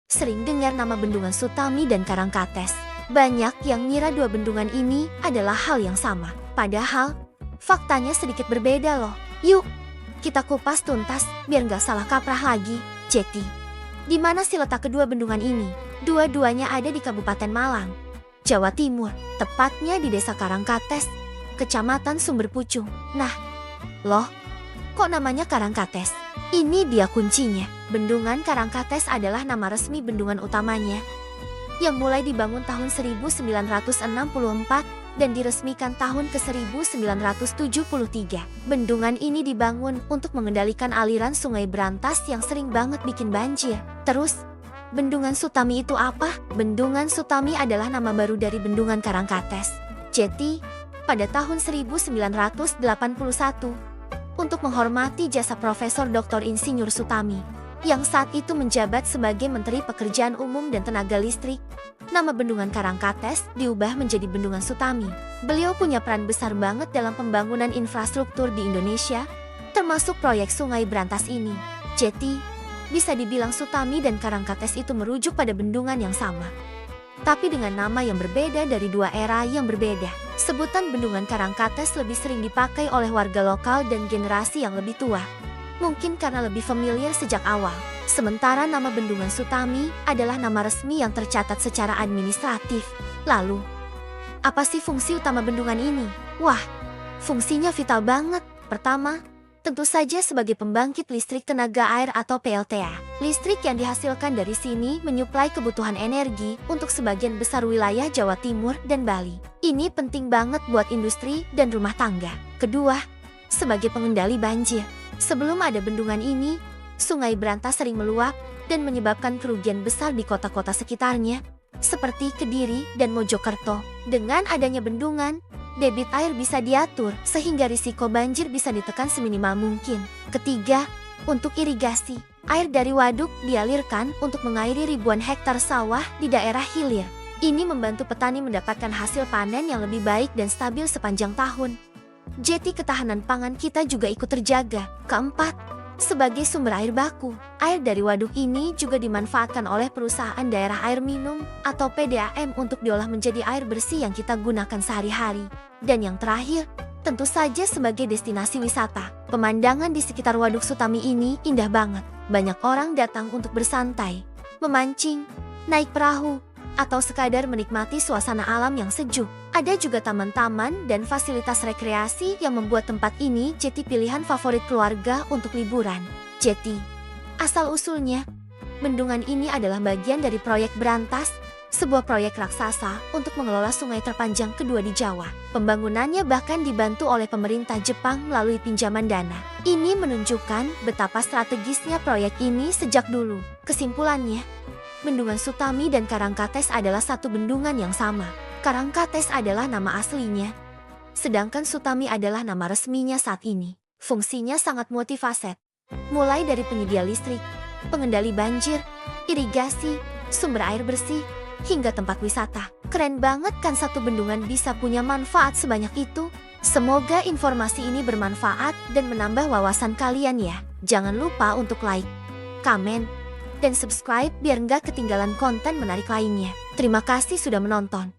sering dengar nama Bendungan Sutami dan Karangkates. Banyak yang ngira dua bendungan ini adalah hal yang sama. Padahal, faktanya sedikit berbeda loh. Yuk, kita kupas tuntas biar nggak salah kaprah lagi. Jeti, di mana sih letak kedua bendungan ini? Dua-duanya ada di Kabupaten Malang, Jawa Timur, tepatnya di Desa Karangkates, Kecamatan Sumber Pucung. Nah, loh, kok namanya Karangkates? Ini dia kuncinya. Bendungan Karangkates adalah nama resmi bendungan utamanya, yang mulai dibangun tahun 1964 dan diresmikan tahun ke-1973. Bendungan ini dibangun untuk mengendalikan aliran Sungai Brantas yang sering banget bikin banjir. Terus, Bendungan Sutami itu apa? Bendungan Sutami adalah nama baru dari Bendungan Karangkates. Jadi, pada tahun 1981, untuk menghormati jasa Profesor Dr. Insinyur Sutami, yang saat itu menjabat sebagai Menteri Pekerjaan Umum dan Tenaga Listrik, nama Bendungan Karangkates diubah menjadi Bendungan Sutami. Beliau punya peran besar banget dalam pembangunan infrastruktur di Indonesia, termasuk proyek Sungai Brantas ini. Jadi, bisa dibilang Sutami dan Karangkates itu merujuk pada bendungan yang sama, tapi dengan nama yang berbeda dari dua era yang berbeda. Sebutan Bendungan Karangkates lebih sering dipakai oleh warga lokal dan generasi yang lebih tua, mungkin karena lebih familiar sejak awal. Sementara nama Bendungan Sutami adalah nama resmi yang tercatat secara administratif. Lalu, apa sih fungsi utama bendungan ini? Wah, fungsinya vital banget. Pertama, tentu saja sebagai pembangkit listrik tenaga air atau PLTA. Listrik yang dihasilkan dari sini menyuplai kebutuhan energi untuk sebagian besar wilayah Jawa Timur dan Bali. Ini penting banget buat industri dan rumah tangga. Kedua, sebagai pengendali banjir. Sebelum ada bendungan ini, Sungai Brantas sering meluap dan menyebabkan kerugian besar di kota-kota sekitarnya, seperti Kediri dan Mojokerto. Dengan adanya bendungan, debit air bisa diatur sehingga risiko banjir bisa ditekan seminimal mungkin. Ketiga, untuk irigasi. Air dari waduk dialirkan untuk mengairi ribuan hektar sawah di daerah hilir. Ini membantu petani mendapatkan hasil panen yang lebih baik dan stabil sepanjang tahun. Jadi ketahanan pangan kita juga ikut terjaga. Keempat, sebagai sumber air baku. Air dari waduk ini juga dimanfaatkan oleh perusahaan daerah air minum atau PDAM untuk diolah menjadi air bersih yang kita gunakan sehari-hari. Dan yang terakhir, tentu saja sebagai destinasi wisata. Pemandangan di sekitar Waduk Sutami ini indah banget. Banyak orang datang untuk bersantai, memancing, naik perahu, atau sekadar menikmati suasana alam yang sejuk. Ada juga taman-taman dan fasilitas rekreasi yang membuat tempat ini jadi pilihan favorit keluarga untuk liburan. Jadi, asal-usulnya, bendungan ini adalah bagian dari proyek Brantas, sebuah proyek raksasa untuk mengelola sungai terpanjang kedua di Jawa. Pembangunannya bahkan dibantu oleh pemerintah Jepang melalui pinjaman dana. Ini menunjukkan betapa strategisnya proyek ini sejak dulu. Kesimpulannya, Bendungan Sutami dan Karangkates adalah satu bendungan yang sama. Karangkates adalah nama aslinya, sedangkan Sutami adalah nama resminya saat ini. Fungsinya sangat multifaset, mulai dari penyedia listrik, pengendali banjir, irigasi, sumber air bersih, hingga tempat wisata. Keren banget kan satu bendungan bisa punya manfaat sebanyak itu? Semoga informasi ini bermanfaat dan menambah wawasan kalian ya. Jangan lupa untuk like, komen, dan subscribe biar nggak ketinggalan konten menarik lainnya. Terima kasih sudah menonton.